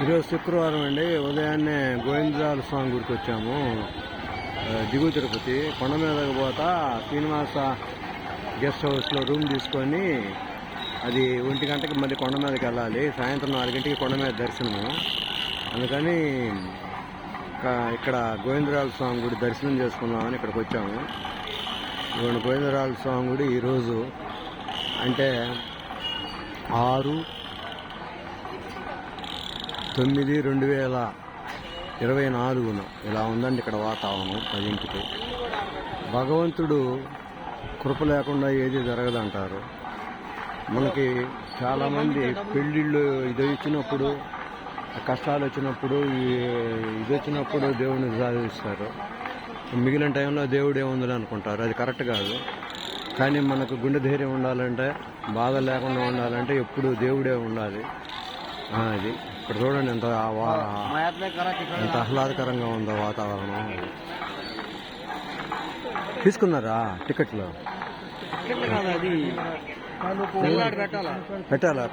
ఈరోజు శుక్రవారం అండి. ఉదయాన్నే గోవిందరాజ స్వామి గుడికి వచ్చాము. దిగువ తిరుపతి కొండ మీదకి పోతా శ్రీనివాస గెస్ట్ హౌస్లో రూమ్ తీసుకొని అది 1 గంటకి మళ్ళీ కొండ మీదకి వెళ్ళాలి. సాయంత్రం 4 గంటకి కొండ మీద దర్శనము. అందుకని ఇక్కడ గోవిందరాజ స్వామి గుడి దర్శనం చేసుకుందామని ఇక్కడికి వచ్చాము. ఇవాళ గోవిందరాజ స్వామి గుడి ఈరోజు అంటే 6/9/2024 ఇలా ఉందండి ఇక్కడ వాతావరణం. 10ంటికి భగవంతుడు కృప లేకుండా ఏది జరగదంటారు. మనకి చాలామంది పెళ్ళిళ్ళు ఇది వచ్చినప్పుడు, కష్టాలు వచ్చినప్పుడు, ఇది వచ్చినప్పుడు దేవుడిని సాధిస్తారు. మిగిలిన టైంలో దేవుడు ఏముందని అనుకుంటారు. అది కరెక్ట్ కాదు. కానీ మనకు గుండె ధైర్యం ఉండాలంటే, బాధ లేకుండా ఉండాలంటే ఎప్పుడు దేవుడే ఉండాలి. అది ఇక్కడ చూడండి ఎంత ఆహ్లాదకరంగా ఉందో వాతావరణం. తీసుకున్నారా టికెట్లు? పెట్టాలా?